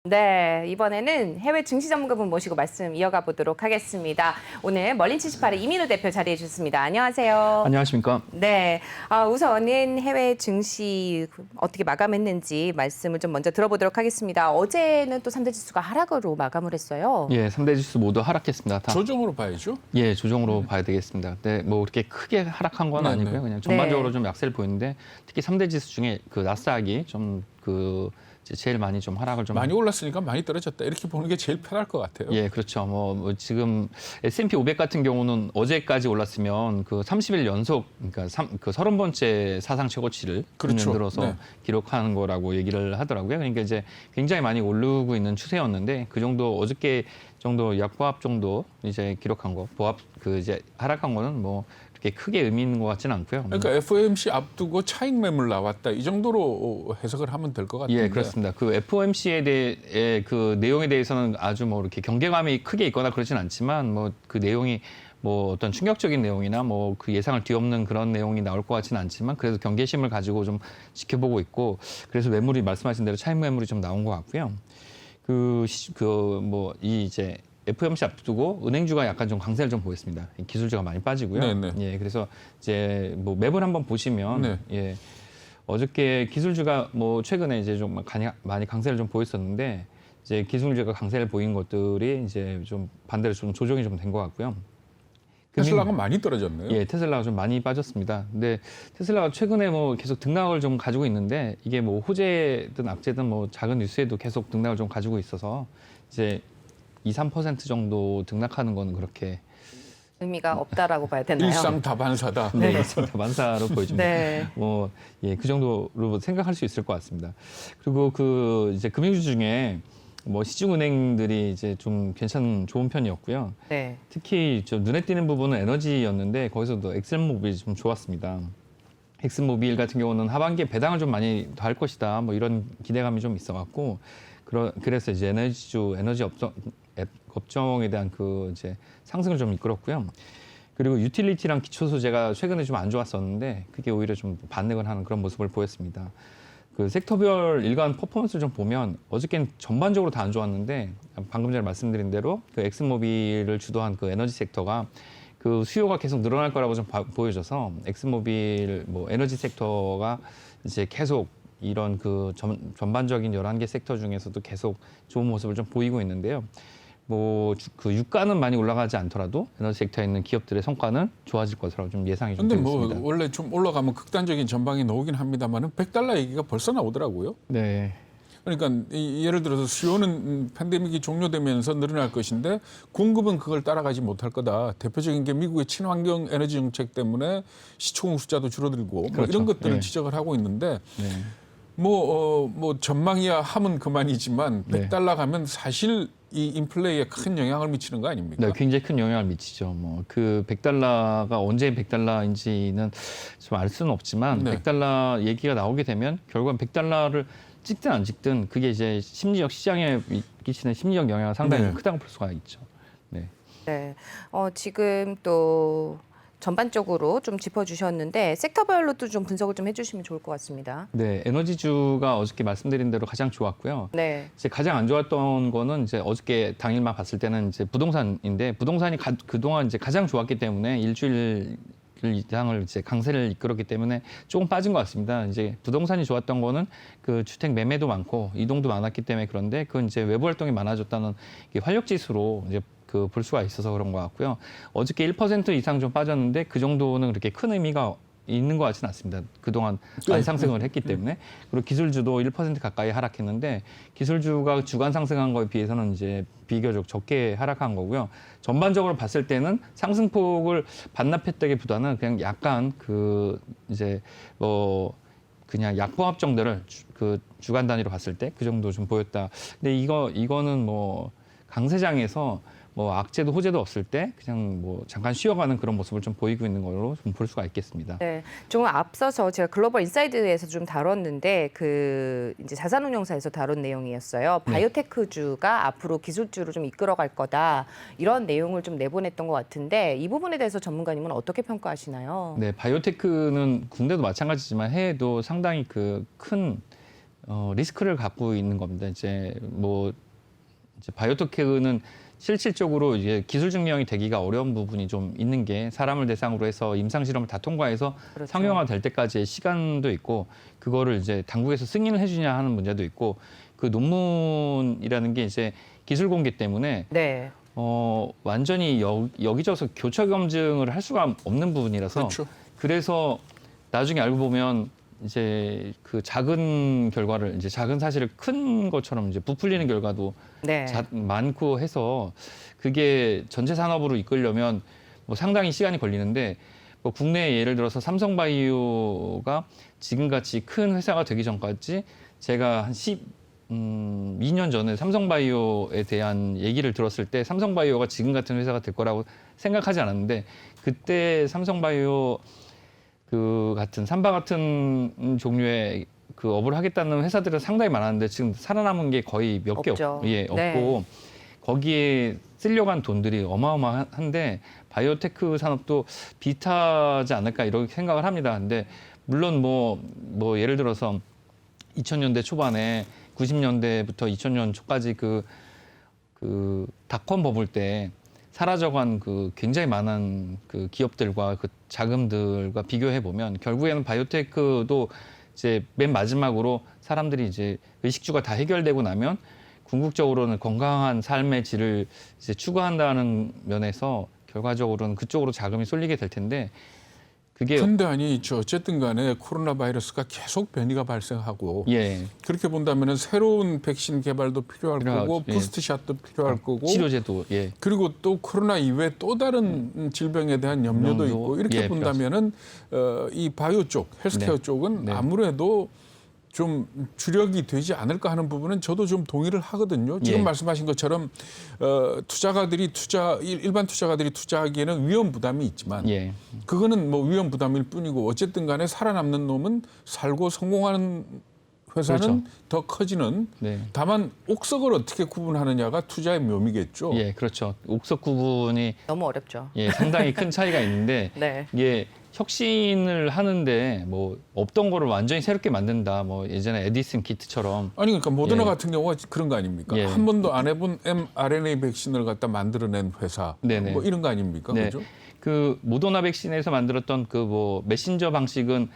네, 이번에는 해외 증시 전문가분 모시고 말씀 이어가 보도록 하겠습니다. 오늘 멀린78의 이민우 대표 자리해 주셨습니다. 안녕하세요. 안녕하십니까? 네, 우선은 해외 증시 어떻게 마감했는지 말씀을 좀 먼저 들어보도록 하겠습니다. 어제는 또 3대 지수가 하락으로 마감을 했어요. 예, 3대 지수 모두 하락했습니다. 다. 조정으로 봐야죠. 예, 조정으로 봐야 되겠습니다. 네, 뭐 그렇게 크게 하락한 건 아니고요. 그냥 전반적으로 좀 약세를 보이는데 특히 3대 지수 중에 그 나스닥이 좀 제일 많이 좀 하락을 좀 많이 올랐으니까 많이 떨어졌다. 이렇게 보는 게 제일 편할 것 같아요. 예, 그렇죠. 뭐 지금 S&P 500 같은 경우는 어제까지 올랐으면 그 30일 연속 그러니까 30번째 사상 최고치를 그렇죠. 들어서 네. 기록하는 거라고 얘기를 하더라고요. 그러니까 이제 굉장히 많이 오르고 있는 추세였는데 그 정도 어저께 정도 약보합 정도 이제 기록한 거, 보합 이제 하락한 거는 뭐 그렇게 크게 의미 있는 것 같지는 않고요. 그러니까 FOMC 앞두고 차익 매물 나왔다. 이 정도로 해석을 하면 될 것 같은데. 예, 그렇습니다. 그 FOMC에 대해 그 내용에 대해서는 아주 뭐 이렇게 경계감이 크게 있거나 그러진 않지만 뭐 그 내용이 뭐 어떤 충격적인 내용이나 뭐 그 예상을 뒤엎는 그런 내용이 나올 것 같지는 않지만 그래도 경계심을 가지고 좀 지켜보고 있고 그래서 매물이 말씀하신 대로 차익 매물이 좀 나온 것 같고요. 이제 FOMC 앞두고 은행주가 약간 좀 강세를 좀 보였습니다. 기술주가 많이 빠지고요. 네네. 예, 그래서 이제 뭐 매물 한번 보시면 네. 예, 어저께 기술주가 뭐 최근에 이제 좀 많이 강세를 좀 보였었는데 이제 기술주가 강세를 보인 것들이 이제 좀 반대로 좀 조정이 좀 된 것 같고요. 테슬라가 많이 떨어졌네요. 예, 테슬라가 좀 많이 빠졌습니다. 근데 테슬라가 최근에 뭐 계속 등락을 좀 가지고 있는데 이게 뭐 호재든 악재든 뭐 작은 뉴스에도 계속 등락을 좀 가지고 있어서 이제 2~3% 정도 등락하는 거는 그렇게 의미가 없다라고 봐야 되나요? 일상다반사다. 네, 만사로 보여집니다. 네. 뭐, 예, 그 정도로 생각할 수 있을 것 같습니다. 그리고 이제 금융주 중에 뭐 시중은행들이 이제 좀 좋은 편이었고요. 네. 특히 좀 눈에 띄는 부분은 에너지였는데 거기서도 엑슨모빌이 좀 좋았습니다. 엑슨모빌 같은 경우는 하반기에 배당을 좀 많이 더 할 것이다. 뭐 이런 기대감이 좀 있어갖고 그래서 이제 에너지 업종에 대한 이제 상승을 좀 이끌었고요. 그리고 유틸리티랑 기초 소재가 최근에 좀 안 좋았었는데 그게 오히려 좀 반등을 하는 그런 모습을 보였습니다. 그 섹터별 일간 퍼포먼스를 좀 보면 어저께는 전반적으로 다 안 좋았는데 방금 전에 말씀드린 대로 그 엑슨모빌을 주도한 그 에너지 섹터가 그 수요가 계속 늘어날 거라고 좀 보여져서 엑슨모빌 뭐 에너지 섹터가 이제 계속 이런 전반적인 11개 섹터 중에서도 계속 좋은 모습을 좀 보이고 있는데요. 뭐 유가는 많이 올라가지 않더라도 에너지 섹터에 있는 기업들의 성과는 좋아질 것으로 좀 예상이 좀 근데 되고 뭐 있습니다. 원래 좀 올라가면 극단적인 전방이 나오긴 합니다만은 $100 얘기가 벌써 나오더라고요. 네. 그러니까 예를 들어서 수요는 팬데믹이 종료되면서 늘어날 것인데 공급은 그걸 따라가지 못할 거다. 대표적인 게 미국의 친환경 에너지 정책 때문에 시총 숫자도 줄어들고 뭐 그렇죠. 이런 것들을 네. 지적을 하고 있는데 네. 뭐 전망이야 하면 그만이지만 네. $100 가면 사실 이 인플레이에 큰 영향을 미치는 거 아닙니까? 네, 굉장히 큰 영향을 미치죠. 뭐 $100가 언제 $100인지는 좀 알 수는 없지만 네. $100 얘기가 나오게 되면 결국은 $100를 찍든 안 찍든 그게 이제 시장에 미치는 심리적 영향은 상당히 네. 크다고 볼 수가 있죠. 네. 네. 지금 또 전반적으로 좀 짚어주셨는데 섹터별로도 좀 분석을 좀 해주시면 좋을 것 같습니다. 네, 에너지주가 어저께 말씀드린 대로 가장 좋았고요. 네. 이제 가장 안 좋았던 거는 이제 어저께 당일만 봤을 때는 이제 부동산인데 부동산이 그동안 이제 가장 좋았기 때문에 일주일 이상을 이제 강세를 이끌었기 때문에 조금 빠진 것 같습니다. 이제 부동산이 좋았던 거는 그 주택 매매도 많고 이동도 많았기 때문에 그런데 그건 이제 외부 활동이 많아졌다는 활력 지수로 이제 볼 수가 있어서 그런 것 같고요. 어저께 1% 이상 좀 빠졌는데 그 정도는 그렇게 큰 의미가 있는 것 같지는 않습니다. 그동안 많이 상승을 했기 때문에. 그리고 기술주도 1% 가까이 하락했는데 기술주가 주간 상승한 거에 비해서는 이제 비교적 적게 하락한 거고요. 전반적으로 봤을 때는 상승폭을 반납했다기보다는 그냥 약간 이제 그냥 약보합 정도를 주간 단위로 봤을 때 그 정도 좀 보였다. 근데 이거는 뭐 강세장에서 뭐 악재도 호재도 없을 때 그냥 뭐 잠깐 쉬어가는 그런 모습을 좀 보이고 있는 걸로 좀 볼 수가 있겠습니다. 네, 조금 앞서서 제가 글로벌 인사이드에서 좀 다뤘는데 이제 자산운용사에서 다룬 내용이었어요. 네. 바이오테크주가 앞으로 기술주로 좀 이끌어갈 거다 이런 내용을 좀 내보냈던 것 같은데 이 부분에 대해서 전문가님은 어떻게 평가하시나요? 네, 바이오테크는 국내도 마찬가지지만 해외도 상당히 큰 리스크를 갖고 있는 겁니다. 이제 바이오테크는 실질적으로 이제 기술 증명이 되기가 어려운 부분이 좀 있는 게 사람을 대상으로 해서 임상 실험을 다 통과해서 그렇죠. 상용화 될 때까지의 시간도 있고 그거를 이제 당국에서 승인을 해주냐 하는 문제도 있고 그 논문이라는 게 이제 기술 공개 때문에 네. 완전히 여기저기서 교차 검증을 할 수가 없는 부분이라서 그렇죠. 그래서 나중에 알고 보면 이제 그 작은 결과를 이제 작은 사실을 큰 것처럼 이제 부풀리는 결과도 네. 많고 해서 그게 전체 산업으로 이끌려면 뭐 상당히 시간이 걸리는데 뭐 국내에 예를 들어서 삼성바이오가 지금같이 큰 회사가 되기 전까지 제가 한 2년 전에 삼성바이오에 대한 얘기를 들었을 때 삼성바이오가 지금 같은 회사가 될 거라고 생각하지 않았는데 그때 삼성바이오 그 같은 삼바 같은 종류의 그 업을 하겠다는 회사들은 상당히 많았는데 지금 살아남은 게 거의 몇 개 없죠. 없고 네. 거기에 쓰려고 한 돈들이 어마어마한데 바이오테크 산업도 비슷하지 않을까 이렇게 생각을 합니다. 근데 물론 뭐 예를 들어서 2000년대 초반에 90년대부터 2000년 초까지 그 닷컴 버블 때 사라져간 그 굉장히 많은 그 기업들과 그 자금들과 비교해 보면 결국에는 바이오테크도 이제 맨 마지막으로 사람들이 이제 의식주가 다 해결되고 나면 궁극적으로는 건강한 삶의 질을 이제 추구한다는 면에서 결과적으로는 그쪽으로 자금이 쏠리게 될 텐데 그게 근데 아니죠. 어쨌든 간에 코로나 바이러스가 계속 변이가 발생하고 예 그렇게 본다면은 새로운 백신 개발도 필요할 거고 예. 부스트샷도 필요할 거고 치료제도 예 그리고 또 코로나 이외에 또 다른 질병에 대한 염려도 염려, 있고 이렇게 예, 본다면은 이 바이오 쪽, 헬스케어 네. 쪽은 네. 아무래도 좀 주력이 되지 않을까 하는 부분은 저도 좀 동의를 하거든요. 지금 예. 말씀하신 것처럼 일반 투자가들이 투자하기에는 위험 부담이 있지만 예. 그거는 뭐 위험 부담일 뿐이고 어쨌든 간에 살아남는 놈은 살고 성공하는 회사는 그렇죠. 더 커지는 네. 다만 옥석을 어떻게 구분하느냐가 투자의 묘미겠죠. 예, 그렇죠. 옥석 구분이 너무 어렵죠. 예, 상당히 큰 차이가 있는데 네. 이게 혁신을 하는데 뭐 없던 거를 완전히 새롭게 만든다. 뭐 예전에 에디슨 키트처럼 아니 그러니까 모더나 예. 같은 경우가 그런 거 아닙니까? 예. 한 번도 안 해본 mRNA 백신을 갖다 만들어낸 회사 네네. 뭐 이런 거 아닙니까? 네. 그죠? 그 모더나 백신에서 만들었던 그 뭐 메신저 방식은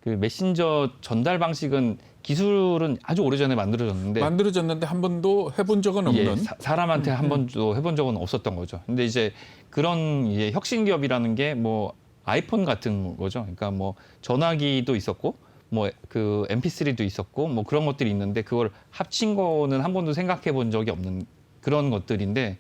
그 메신저 전달 방식은 기술은 아주 오래전에 만들어졌는데 만들어졌는데 한 번도 해본 적은 없는. 예, 사람한테 한 번도 해본 적은 없었던 거죠. 근데 이제 그런 이제 혁신 기업이라는 게 뭐 아이폰 같은 거죠. 그러니까 뭐 전화기도 있었고 뭐 그 MP3도 있었고 뭐 그런 것들이 있는데 그걸 합친 거는 한 번도 생각해 본 적이 없는 그런 것들인데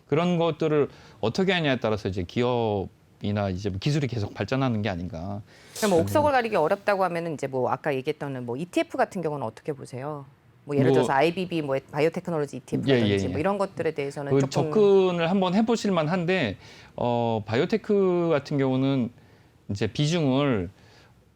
그런 것들을 어떻게 하냐에 따라서 이제 기업이나 이제 기술이 계속 발전하는 게 아닌가. 그럼 옥석을 가리기 어렵다고 하면은 이제 뭐 아까 얘기했던 뭐 ETF 같은 경우는 어떻게 보세요? 뭐 예를 들어서 IBB 뭐 바이오테크놀로지 ETF라든지 예. 뭐 이런 것들에 대해서는 그 조금 접근을 한번 해보실 만한데 바이오테크 같은 경우는 이제 비중을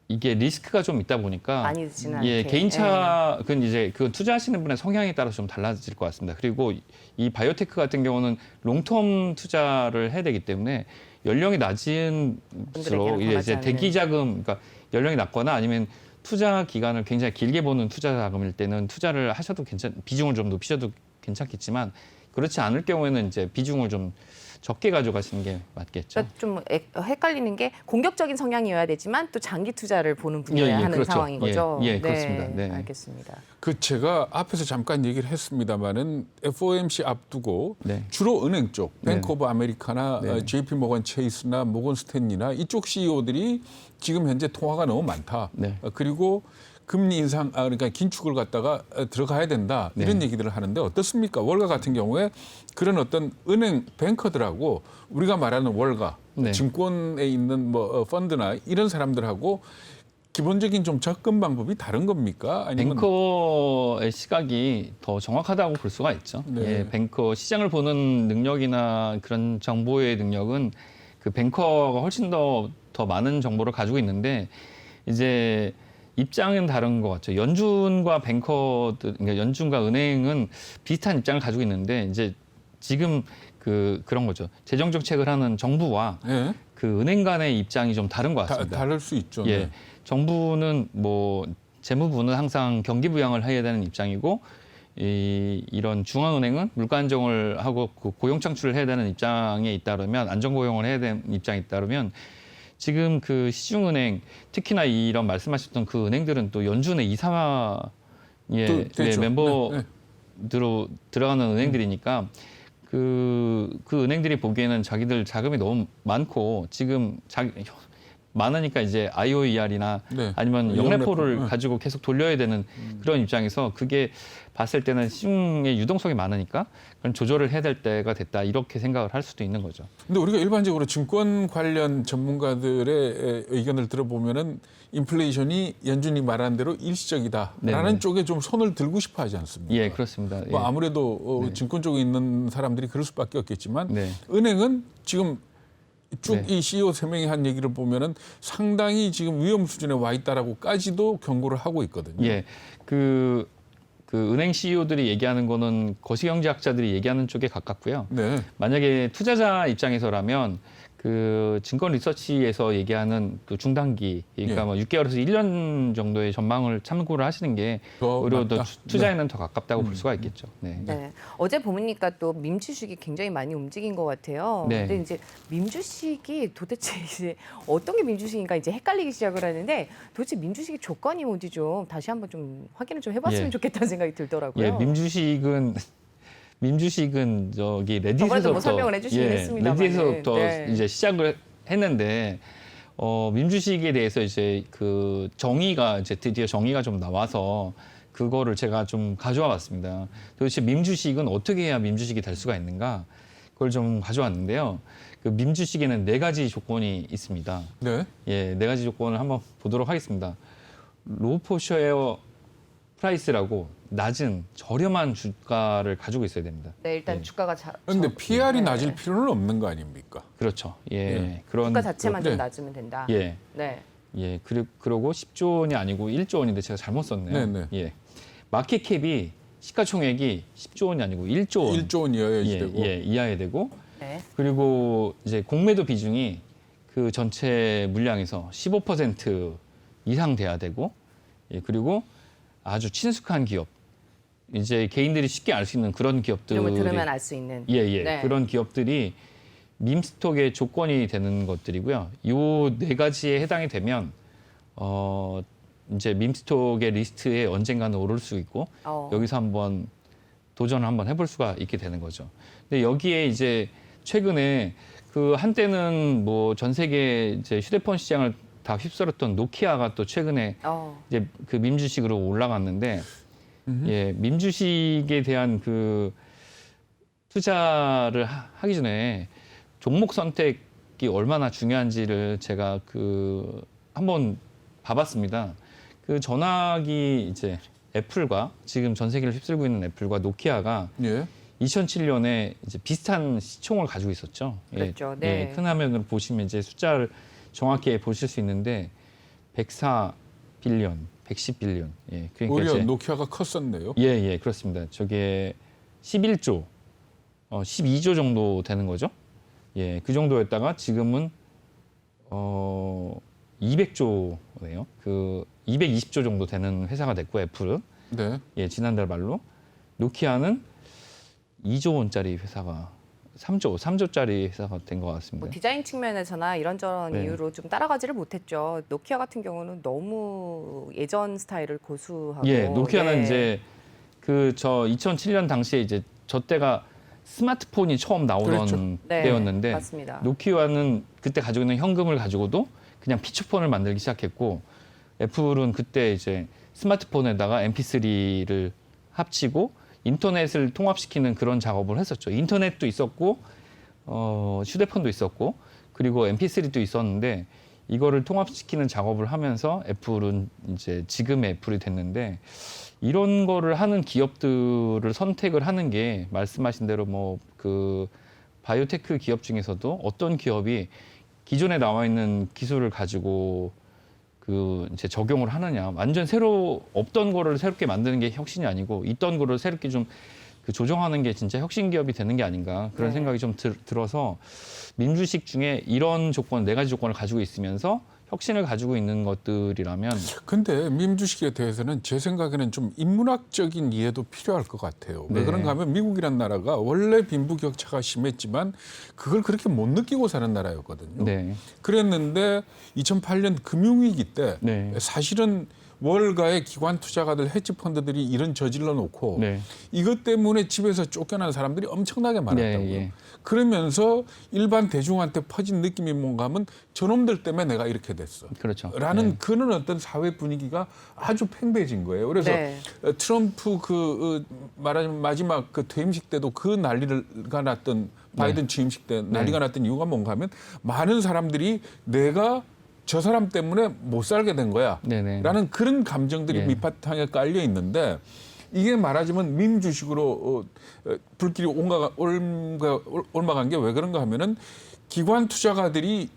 이게 리스크가 좀 있다 보니까 많이 드지는 예, 않게. 개인차 그건 이제 그 투자하시는 분의 성향에 따라서 좀 달라질 것 같습니다. 그리고 이 바이오테크 같은 경우는 롱텀 투자를 해야 되기 때문에 연령이 낮은 분들에게는 분일수록 권하지 이제 않는. 대기 자금 그러니까 연령이 낮거나 아니면 투자 기간을 굉장히 길게 보는 투자 자금일 때는 투자를 하셔도 비중을 좀 높이셔도 괜찮겠지만 그렇지 않을 경우에는 이제 비중을 좀 적게 가져가시는 게 맞겠죠. 그러니까 좀 헷갈리는 게 공격적인 성향이어야 되지만 또 장기 투자를 보는 분이어야 예, 하는 그렇죠. 상황인 거죠. 예, 그렇습니다. 네. 알겠습니다. 그 제가 앞에서 잠깐 얘기를 했습니다마는 FOMC 앞두고 네. 주로 은행 쪽, 네. 뱅크 오브 아메리카나 네. JP 모건 체이스나 모건 스탠리나 이쪽 CEO들이 지금 현재 통화가 너무 많다. 네. 그리고 금리 인상, 그러니까 긴축을 갖다가 들어가야 된다. 이런 네. 얘기들을 하는데 어떻습니까? 월가 같은 경우에 그런 어떤 은행 뱅커들하고 우리가 말하는 월가, 네. 증권에 있는 뭐 펀드나 이런 사람들하고 기본적인 좀 접근 방법이 다른 겁니까? 아니면 뱅커의 시각이 더 정확하다고 볼 수가 있죠. 네. 예, 뱅커 시장을 보는 능력이나 그런 정보의 능력은 그 뱅커가 훨씬 더 많은 정보를 가지고 있는데 이제 입장은 다른 것 같죠. 연준과 뱅커들, 그러니까 연준과 은행은 비슷한 입장을 가지고 있는데 이제 지금 그런 거죠. 재정 정책을 하는 정부와 예? 그 은행 간의 입장이 좀 다른 것 같습니다. 다를 수 있죠. 예, 네. 정부는 뭐 재무부는 항상 경기 부양을 해야 되는 입장이고 이런 중앙은행은 물가 안정을 하고 그 고용 창출을 해야 되는 입장에 있다면 안정 고용을 해야 되는 입장에 있다면 지금 그 시중은행 특히나 이런 말씀하셨던 그 은행들은 또 연준의 이사회에 되죠. 멤버로 네. 들어가는 은행들이니까 그 은행들이 보기에는 자기들 자금이 너무 많고 지금 많으니까 이제 IOER이나 네. 아니면 영래포. 영래포를 네. 가지고 계속 돌려야 되는 그런 입장에서 그게 봤을 때는 시중의 유동성이 많으니까 그런 조절을 해야 될 때가 됐다 이렇게 생각을 할 수도 있는 거죠. 근데 우리가 일반적으로 증권 관련 전문가들의 의견을 들어보면은 인플레이션이 연준이 말한 대로 일시적이다라는 네네. 쪽에 좀 손을 들고 싶어 하지 않습니까? 예, 그렇습니다. 예. 뭐 아무래도 증권 쪽에 있는 사람들이 그럴 수밖에 없겠지만 네. 은행은 지금 쭉 네. 이 CEO 3명이 한 얘기를 보면은 상당히 지금 위험 수준에 와 있다라고까지도 경고를 하고 있거든요. 예, 그 은행 CEO들이 얘기하는 거는 거시경제학자들이 얘기하는 쪽에 가깝고요. 네. 만약에 투자자 입장에서라면 그 증권 리서치에서 얘기하는 그 중단기, 그러니까 예. 뭐 6개월에서 1년 정도의 전망을 참고를 하시는 게 더 오히려 더 맞다. 투자에는 더 가깝다고 볼 수가 있겠죠. 네. 네. 어제 보니까 또 밈 주식이 굉장히 많이 움직인 것 같아요. 네. 근데 이제 밈 주식이 도대체 이제 어떤 게 밈 주식인가 이제 헷갈리기 시작을 하는데 도대체 밈 주식의 조건이 뭔지 좀 다시 한번 좀 확인을 좀 해봤으면 예. 좋겠다는 생각이 들더라고요. 예, 밈주식은 저기 저번에도 레딧에서부터 뭐 설명을 해주시긴 했습니다만은. 레딧에서부터 네. 이제 시작을 했는데 밈주식에 대해서 이제 그 정의가 이제 드디어 정의가 좀 나와서 그거를 제가 좀 가져와 봤습니다. 도대체 밈주식은 어떻게 해야 밈주식이 될 수가 있는가? 그걸 좀 가져왔는데요. 그 밈주식에는 4가지 조건이 있습니다. 네. 예, 4가지 조건을 한번 보도록 하겠습니다. 로우 퍼 쉐어 프라이스라고 낮은 저렴한 주가를 가지고 있어야 됩니다. 네, 일단 예. 주가가 그런데 PR이 네. 낮을 필요는 없는 거 아닙니까? 그렇죠. 예, 예. 그런 주가 자체만 네. 좀 낮으면 된다. 예, 네. 예. 그러고 10조 원이 아니고 1조 원인데 제가 잘못 썼네요. 네네. 예, 마켓캡이 시가총액이 10조 원이 아니고 1조 원 1조 원이어야지 예, 되고. 예, 이하에 되고 네. 그리고 이제 공매도 비중이 그 전체 물량에서 15% 이상 돼야 되고 예, 그리고 아주 친숙한 기업 이제 개인들이 쉽게 알 수 있는 그런 기업들이 이름을 들으면 알 수 있는. 예, 네. 그런 기업들이 밈스톡의 조건이 되는 것들이고요. 이 4가지에 해당이 되면 이제 밈스톡의 리스트에 언젠가는 오를 수 있고 여기서 한번 도전을 한번 해볼 수가 있게 되는 거죠. 근데 여기에 이제 최근에 그 한때는 뭐 전 세계 이제 휴대폰 시장을 다 휩쓸었던 노키아가 또 최근에 이제 그 밈주식으로 올라갔는데 예, 밈주식에 대한 그 투자를 하기 전에 종목 선택이 얼마나 중요한지를 제가 그 한번 봐봤습니다. 그 전화기 이제 애플과 지금 전 세계를 휩쓸고 있는 애플과 노키아가 예. 2007년에 이제 비슷한 시총을 가지고 있었죠. 그렇죠. 네. 예, 큰 화면으로 보시면 이제 숫자를 정확히 보실 수 있는데 104빌리언, 110빌리언. 예, 그러니까 오히려 이제 노키아가 컸었네요. 예, 그렇습니다. 저게 11조, 12조 정도 되는 거죠. 예, 그 정도였다가 지금은 200조네요. 그 220조 정도 되는 회사가 됐고 애플은 네. 예, 지난달 말로 노키아는 2조 원짜리 회사가 3조짜리 회사가 된 것 같습니다. 뭐 디자인 측면에서나 이런저런 네. 이유로 좀 따라가지를 못했죠. 노키아 같은 경우는 너무 예전 스타일을 고수하고. 예, 노키아는 네. 이제 그 저 2007년 당시에 이제 저 때가 스마트폰이 처음 나오던 그렇죠. 네, 때였는데 맞습니다. 노키아는 그때 가지고 있는 현금을 가지고도 그냥 피처폰을 만들기 시작했고 애플은 그때 이제 스마트폰에다가 MP3를 합치고 인터넷을 통합시키는 그런 작업을 했었죠. 인터넷도 있었고 휴대폰도 있었고 그리고 MP3도 있었는데 이거를 통합시키는 작업을 하면서 애플은 이제 지금의 애플이 됐는데 이런 거를 하는 기업들을 선택을 하는 게 말씀하신 대로 뭐 그 바이오테크 기업 중에서도 어떤 기업이 기존에 나와 있는 기술을 가지고 그 이제 적용을 하느냐 완전 새로 없던 거를 새롭게 만드는 게 혁신이 아니고 있던 거를 새롭게 좀 그 조정하는 게 진짜 혁신 기업이 되는 게 아닌가 그런 네. 생각이 좀 들어서 민주식 중에 이런 조건 네 가지 조건을 가지고 있으면서 혁신을 가지고 있는 것들이라면 근데 민주식에 대해서는 제 생각에는 좀 인문학적인 이해도 필요할 것 같아요. 왜 네. 그런가 하면 미국이란 나라가 원래 빈부격차가 심했지만 그걸 그렇게 못 느끼고 사는 나라였거든요. 네. 그랬는데 2008년 금융위기 때 네. 사실은 월가의 기관 투자가들 헤지 펀드들이 이런 저질러 놓고 네. 이것 때문에 집에서 쫓겨난 사람들이 엄청나게 많았다고요. 네, 예. 그러면서 일반 대중한테 퍼진 느낌이 뭔가 하면 저놈들 때문에 내가 이렇게 됐어. 그렇죠. 라는 네. 그런 어떤 사회 분위기가 아주 팽배해진 거예요. 그래서 네. 트럼프 말하자면 마지막 그 퇴임식 때도 그 난리가 났던 바이든 취임식 때 난리가 났던 이유가 뭔가 하면 많은 사람들이 내가 저 사람 때문에 못 살게 된 거야. 네네. 라는 그런 감정들이 예. 밑바탕에 깔려 있는데 이게 말하자면 민주식으로 불길이 올라간 게 왜 그런가 하면은 기관 투자가들이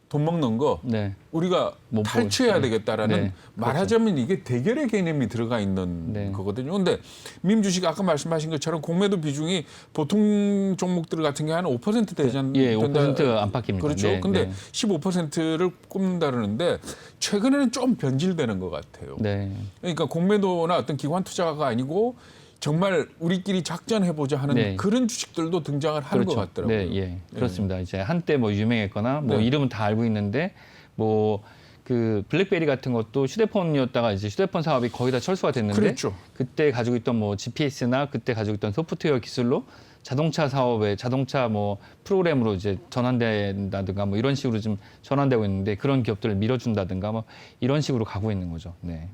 돈 먹는 거 네. 우리가 못 탈취해야 보고, 되겠다라는 네, 말하자면 이게 대결의 개념이 들어가 있는 네. 거거든요. 근데 민주식 아까 말씀하신 것처럼 공매도 비중이 보통 종목들 같은 게 한 5% 되잖아요. 예, 5% 안팎입니다. 그렇죠. 네, 근데 네. 15%를 꼽는다 그러는데 최근에는 좀 변질되는 것 같아요. 네. 그러니까 공매도나 어떤 기관 투자가 아니고 정말 우리끼리 작전해보자 하는 네. 그런 주식들도 등장을 하는 것 같더라고요. 네, 예. 그렇습니다. 이제 한때 뭐 유명했거나 뭐 네. 이름은 다 알고 있는데 뭐 그 블랙베리 같은 것도 휴대폰이었다가 이제 휴대폰 사업이 거의 다 철수가 됐는데 그랬죠. 그때 가지고 있던 뭐 GPS나 그때 가지고 있던 소프트웨어 기술로 자동차 사업에 자동차 뭐 프로그램으로 이제 전환된다든가 뭐 이런 식으로 좀 전환되고 있는데 그런 기업들을 밀어준다든가 뭐 이런 식으로 가고 있는 거죠. 네.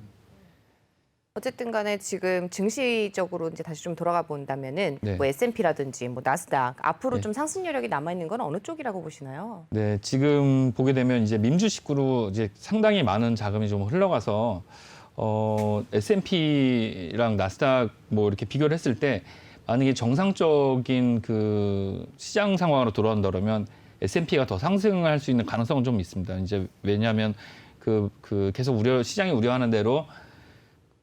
어쨌든 간에 지금 증시적으로 이제 다시 좀 돌아가 본다면은 네. 뭐 S&P라든지 뭐 나스닥 앞으로 네. 좀 상승 여력이 남아 있는 건 어느 쪽이라고 보시나요? 네, 지금 보게 되면 이제 민주식으로 이제 상당히 많은 자금이 좀 흘러가서 S&P랑 나스닥 뭐 이렇게 비교를 했을 때 만약에 정상적인 그 시장 상황으로 돌아온다면 S&P가 더 상승할 수 있는 가능성은 좀 있습니다. 이제 왜냐하면 그 계속 시장이 우려하는 대로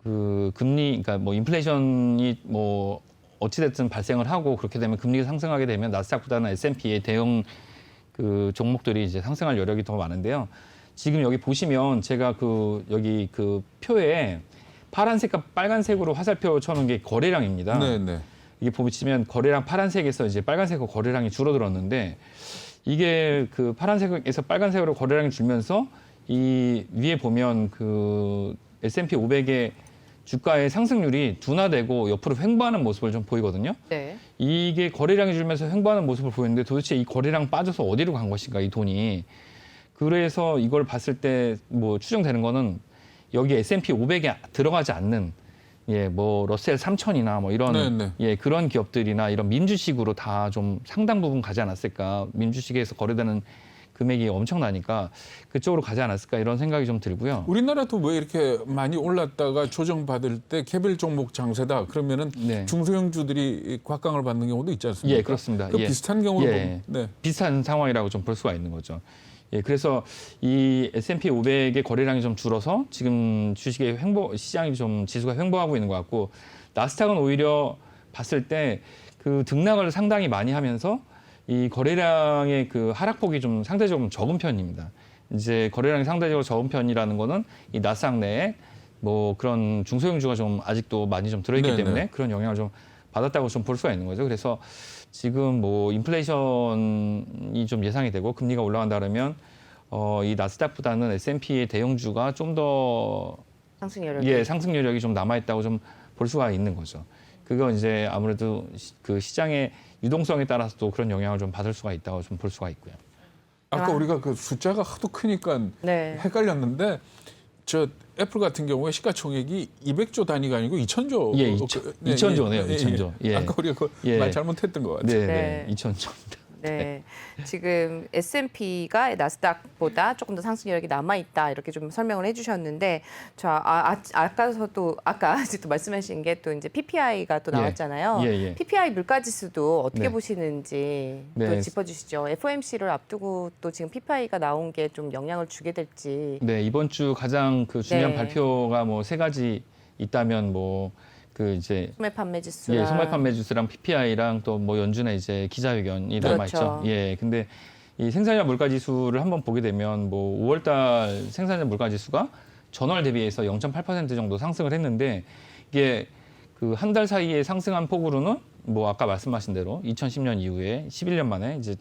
그 금리, 그러니까 뭐 인플레이션이 뭐 어찌됐든 발생을 하고 그렇게 되면 금리가 상승하게 되면 나스닥보다는 S&P의 대형 그 종목들이 이제 상승할 여력이 더 많은데요. 지금 여기 보시면 제가 여기 그 표에 파란색과 빨간색으로 화살표 쳐놓은 게 거래량입니다. 네, 네. 이게 보시면 거래량 파란색에서 이제 빨간색으로 거래량이 줄어들었는데 이게 그 파란색에서 빨간색으로 거래량이 줄면서 이 위에 보면 그 S&P 500의 주가의 상승률이 둔화되고 옆으로 횡보하는 모습을 좀 보이거든요. 네. 이게 거래량이 줄면서 횡보하는 모습을 보이는데 도대체 이 거래량 빠져서 어디로 간 것인가 이 돈이. 그래서 이걸 봤을 때 뭐 추정되는 거는 여기 S&P 500에 들어가지 않는 뭐 러셀 3000이나 뭐 이런 네. 그런 기업들이나 이런 민주식으로 다 좀 상당 부분 가지 않았을까. 민주식에서 거래되는 금액이 엄청나니까 그쪽으로 가지 않았을까 이런 생각이 좀 들고요. 우리나라도 왜 이렇게 많이 올랐다가 조정받을 때 개별 종목 장세다 그러면은 네. 중소형주들이 곽강을 받는 경우도 있지 않습니까? 예, 그렇습니다. 그 예. 비슷한 경우로 예. 보면 비슷한 상황이라고 좀 볼 수가 있는 거죠. 예, 그래서 이 S&P 500의 거래량이 좀 줄어서 지금 주식의 시장이 좀 지수가 횡보하고 있는 것 같고 나스닥은 오히려 봤을 때 그 등락을 상당히 많이 하면서 이 거래량의 그 하락폭이 좀 상대적으로 적은 편입니다. 이제 거래량이 상대적으로 적은 편이라는 거는 이 나스닥 내에 뭐 그런 중소형주가 좀 아직도 많이 좀 들어있기 네네. 때문에 그런 영향을 좀 받았다고 좀 볼 수가 있는 거죠. 그래서 지금 뭐 인플레이션이 좀 예상이 되고 금리가 올라간다 그러면 이 나스닥보다는 S&P의 대형주가 좀 더 상승 여력이. 상승 여력이 좀 남아 있다고 좀 볼 수가 있는 거죠. 그거 이제 아무래도 그 시장의 유동성에 따라서도 그런 영향을 좀 받을 수가 있다고 좀 볼 수가 있고요. 아까 아. 우리가 그 숫자가 하도 크니까 네. 헷갈렸는데 저 애플 같은 경우에 시가총액이 200조 단위가 아니고 2,000조. 예, 2,000조네요. 2,000조. 예. 아까 우리가 예. 말 잘못했던 것 같아요. 네. 2,000조입니다. 네. 지금 S&P가 나스닥보다 조금 더 상승 여력이 남아 있다 이렇게 좀 설명을 해주셨는데 아까 또 말씀하신 게 또 이제 PPI가 또 예. 나왔잖아요. 예. PPI 물가지수도 어떻게 네. 보시는지 네. 또 짚어주시죠. FOMC를 앞두고 또 지금 PPI가 나온 게 좀 영향을 주게 될지. 네, 이번 주 가장 그 중요한 네. 발표가 뭐 세 가지 있다면 뭐 그 이제 소매 판매 지수랑 예, 소매 판매 지수랑 PPI랑 또 뭐 연준의 이제 기자회견이 남아 있죠. 그렇죠. 예, 근데 이 생산자 물가 지수를 한번 보게 되면 뭐 5월달 생산자 물가 지수가 전월 대비해서 0.8% 정도 상승을 했는데 이게 그 한 달 사이에 상승한 폭으로는 뭐 아까 말씀하신 대로 2010년 이후에 11년 만에 이제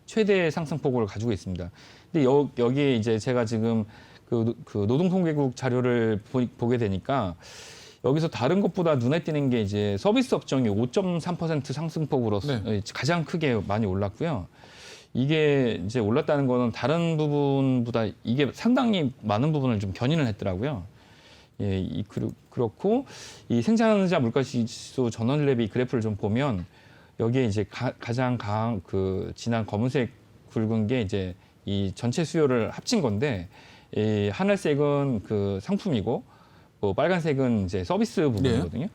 최대 상승 폭을 가지고 있습니다. 근데 여기에 이제 제가 지금 그 노동통계국 자료를 보게 되니까 여기서 다른 것보다 눈에 띄는 게 이제 서비스 업종이 5.3% 상승폭으로 네. 가장 크게 많이 올랐고요. 이게 이제 올랐다는 거는 다른 부분보다 이게 상당히 많은 부분을 좀 견인을 했더라고요. 예, 그렇고 이 생산자 물가 지수 전월 대비 그래프를 좀 보면 여기에 이제 가장 강한 그 진한 검은색 굵은 게 이제 이 전체 수요를 합친 건데 이 하늘색은 그 상품이고 뭐 빨간색은 이제 서비스 부분이거든요.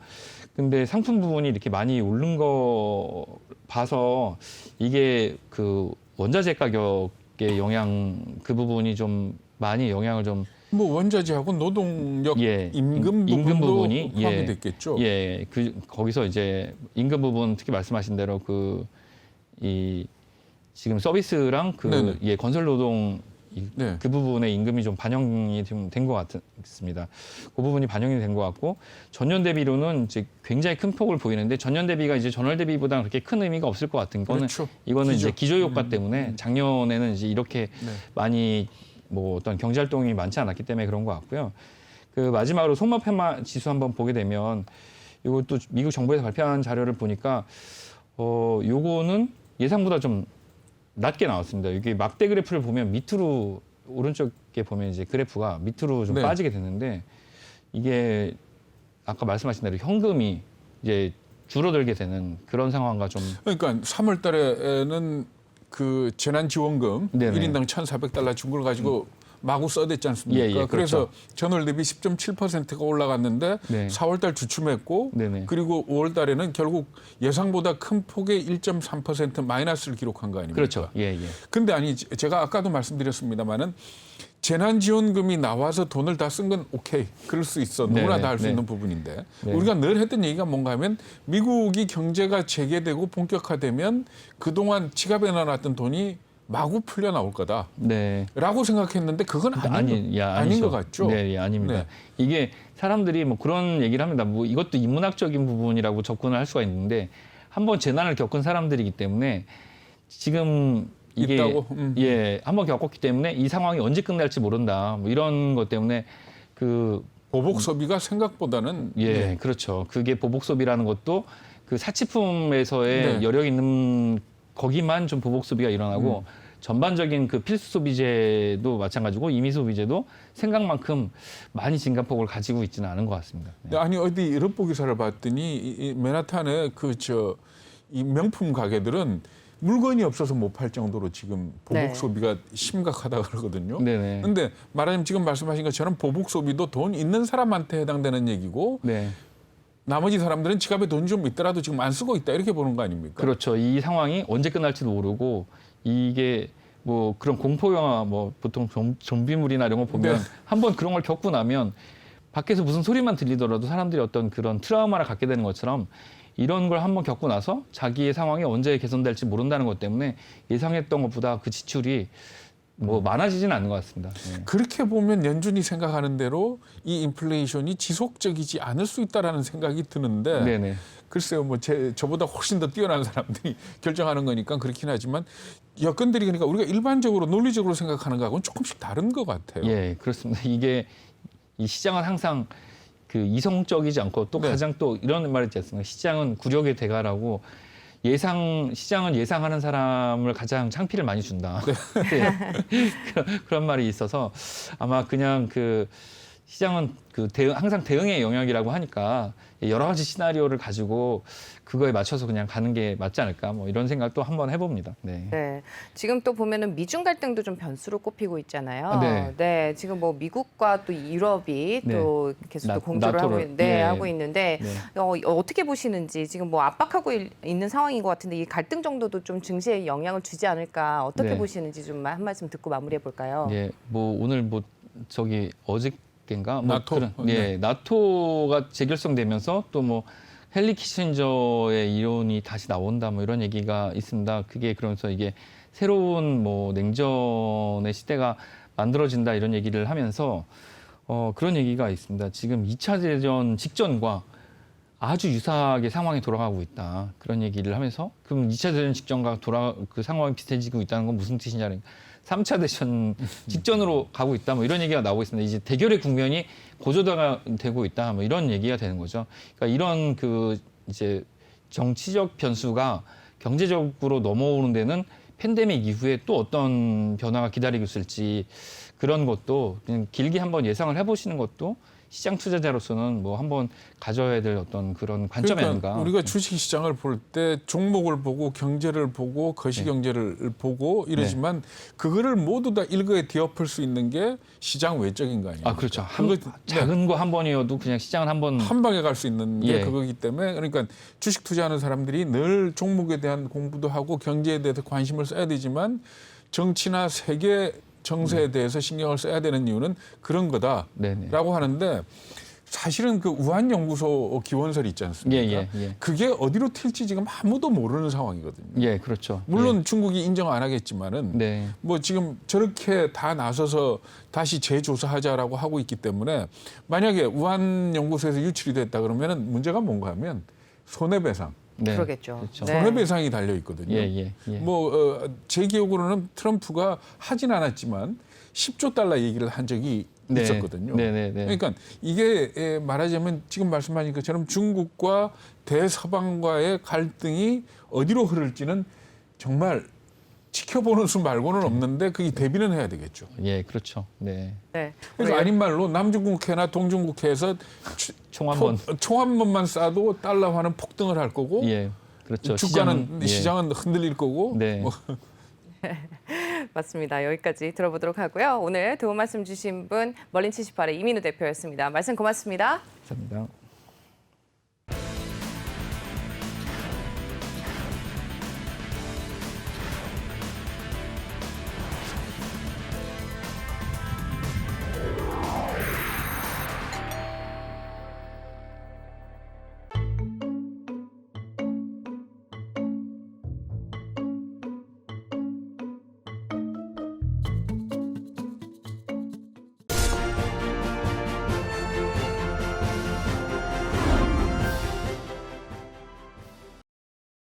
근데 상품 부분이 이렇게 많이 오른 거 봐서 이게 그 원자재 가격의 영향 그 부분이 좀 많이 영향을 좀 뭐 원자재하고 노동력 예, 임금 임금 부분도 부분이 포함이 예, 됐겠죠. 예, 거기서 이제 임금 부분 특히 말씀하신 대로 이 지금 서비스랑 네네. 예, 건설 노동 네. 그 부분의 임금이 좀 반영이 좀 된 것 같습니다. 그 부분이 반영이 된 것 같고 전년 대비로는 이제 굉장히 큰 폭을 보이는데 전년 대비가 이제 전월 대비보다 그렇게 큰 의미가 없을 것 같은 거는 그렇죠. 이거는 기조. 이제 기저 효과 때문에 작년에는 이제 이렇게 네. 많이 뭐 어떤 경제 활동이 많지 않았기 때문에 그런 것 같고요. 그 마지막으로 소매 판매 지수 한번 보게 되면 이것도 미국 정부에서 발표한 자료를 보니까 요거는 예상보다 좀 낮게 나왔습니다. 여기 막대 그래프를 보면 밑으로 오른쪽에 보면 이제 그래프가 밑으로 좀 네. 빠지게 되는데 이게 아까 말씀하신 대로 현금이 이제 줄어들게 되는 그런 상황과 좀 그러니까 3월 달에는 그 재난지원금 네네. 1인당 1,400달러 준 걸 가지고 마구 써댔지 않습니까? 예, 예, 그래서 그렇죠. 전월 대비 10.7%가 올라갔는데 네. 4월 달 주춤했고 네네. 그리고 5월 달에는 결국 예상보다 큰 폭의 1.3% 마이너스를 기록한 거 아닙니까? 그렇죠. 예, 예. 근데 아니 제가 아까도 말씀드렸습니다마는 재난지원금이 나와서 돈을 다 쓴 건 오케이 그럴 수 있어 누구나 네네, 다 할 수 네. 있는 부분인데 네. 우리가 늘 했던 얘기가 뭔가 하면 미국이 경제가 재개되고 본격화되면 그동안 지갑에 넣어놨던 돈이 마구 풀려 나올 거다라고 네. 생각했는데 그건 아닌 아니죠. 것 같죠. 네, 예, 아닙니다. 네. 이게 사람들이 뭐 그런 얘기를 합니다. 뭐 이것도 인문학적인 부분이라고 접근을 할 수가 있는데 한번 재난을 겪은 사람들이기 때문에 지금 이게 있다고? 예, 한번 겪었기 때문에 이 상황이 언제 끝날지 모른다. 뭐 이런 것 때문에 그 보복 소비가 생각보다는 예, 네. 그렇죠. 그게 보복 소비라는 것도 그 사치품에서의 네. 여력 있는 거기만 좀 보복 소비가 일어나고 전반적인 그 필수 소비재도 마찬가지고 임의 소비재도 생각만큼 많이 증가폭을 가지고 있지는 않은 것 같습니다. 네. 아니 어디 유럽보 기사를 봤더니 이 맨하탄의 이 명품 가게들은 물건이 없어서 못 팔 정도로 지금 보복 네. 소비가 심각하다 그러거든요. 네네. 근데 말하자면 지금 말씀하신 것처럼 보복 소비도 돈 있는 사람한테 해당되는 얘기고 네. 나머지 사람들은 지갑에 돈 좀 있더라도 지금 안 쓰고 있다 이렇게 보는 거 아닙니까? 그렇죠. 이 상황이 언제 끝날지도 모르고 이게 뭐 그런 공포 영화 뭐 보통 좀비물이나 이런 거 보면 네. 한번 그런 걸 겪고 나면 밖에서 무슨 소리만 들리더라도 사람들이 어떤 그런 트라우마를 갖게 되는 것처럼 이런 걸 한번 겪고 나서 자기의 상황이 언제 개선될지 모른다는 것 때문에 예상했던 것보다 그 지출이 뭐 많아지지는 않는 것 같습니다. 네. 그렇게 보면 연준이 생각하는 대로 이 인플레이션이 지속적이지 않을 수 있다라는 생각이 드는데 네네. 글쎄요, 뭐 저보다 훨씬 더 뛰어난 사람들이 결정하는 거니까 그렇긴 하지만 여건들이 그러니까 우리가 일반적으로 논리적으로 생각하는 거하고는 조금씩 다른 것 같아요. 예, 그렇습니다. 이게 이 시장은 항상 그 이성적이지 않고 또 네. 가장 또 이런 말이 있지 않습니까? 시장은 굴욕의 대가라고 시장은 예상하는 사람을 가장 창피를 많이 준다. 네. 그런 말이 있어서 아마 그냥 그 시장은 항상 대응의 영역이라고 하니까 여러 가지 시나리오를 가지고 그거에 맞춰서 그냥 가는 게 맞지 않을까 뭐 이런 생각도 한번 해봅니다. 네. 네, 지금 또 보면은 미중 갈등도 좀 변수로 꼽히고 있잖아요. 네. 네, 지금 뭐 미국과 또 유럽이 네. 또 계속 또 공조를 나토를, 하고 있는데 네. 어떻게 보시는지 지금 뭐 압박하고 있는 상황인 것 같은데 이 갈등 정도도 좀 증시에 영향을 주지 않을까 어떻게 네. 보시는지 좀 한 말씀 듣고 마무리해 볼까요? 예, 뭐 오늘 뭐 어제 국회인가 뭐 나토? 그런 네. 나토가 재결성되면서 또 뭐 헨리 키신저의 이론이 다시 나온다 뭐 이런 얘기가 있습니다. 그게 그러면서 이게 새로운 뭐 냉전의 시대가 만들어진다 이런 얘기를 하면서 그런 얘기가 있습니다. 지금 2차 대전 직전과 아주 유사하게 상황이 돌아가고 있다. 그런 얘기를 하면서 그럼 2차 대전 직전과 그 상황이 비슷해지고 있다는 건 무슨 뜻이냐는 3차 대전 직전으로 가고 있다. 뭐 이런 얘기가 나오고 있습니다. 이제 대결의 국면이 고조가 되고 있다. 뭐 이런 얘기가 되는 거죠. 그러니까 이런 그 이제 정치적 변수가 경제적으로 넘어오는 데는 팬데믹 이후에 또 어떤 변화가 기다리고 있을지 그런 것도 그냥 길게 한번 예상을 해보시는 것도 시장 투자자로서는 뭐 한번 가져야 될 어떤 그런 관점이 그러니까 아닌가. 우리가 주식 시장을 볼 때 종목을 보고 경제를 보고 거시경제를 보고 이러지만 그거를 모두 다 일거에 뒤엎을 수 있는 게 시장 외적인 거 아니에요? 아 그렇죠. 그거- 작은 거 한 번이어도 그냥 시장을 한번 한 방에 갈 수 있는 게 예. 그거기 때문에 그러니까 주식 투자하는 사람들이 늘 종목에 대한 공부도 하고 경제에 대해서 관심을 써야 되지만 정치나 세계 정세에 대해서 신경을 써야 되는 이유는 그런 거다라고 네네. 하는데 사실은 그 우한 연구소 기원설이 있지 않습니까? 예. 그게 어디로 튈지 지금 아무도 모르는 상황이거든요. 예, 그렇죠. 물론 중국이 인정 안 하겠지만은 네. 뭐 지금 저렇게 다 나서서 다시 재조사하자라고 하고 있기 때문에 만약에 우한 연구소에서 유출이 됐다 그러면은 문제가 뭔가 하면 손해배상, 네. 그러겠죠. 그렇죠. 네. 손해배상이 달려 있거든요. 예. 뭐 제 기억으로는 트럼프가 하진 않았지만 10조 달러 얘기를 한 적이 네. 있었거든요. 네. 그러니까 이게 말하자면 지금 말씀하신 것처럼 중국과 대서방과의 갈등이 어디로 흐를지는 정말 지켜보는 수 말고는 없는데 그게 대비는 해야 되겠죠. 예, 그렇죠. 네. 네. 그래서 아닌 말로 남중국해나 동중국해에서 총 한번 총 한 번만 쏴도 달러화는 폭등을 할 거고 예. 그렇죠. 주가는 예. 시장은 흔들릴 거고 네. 뭐 맞습니다. 여기까지 들어보도록 하고요. 오늘 도움 말씀 주신 분 멀린 78의 이민우 대표였습니다. 말씀 고맙습니다. 감사합니다.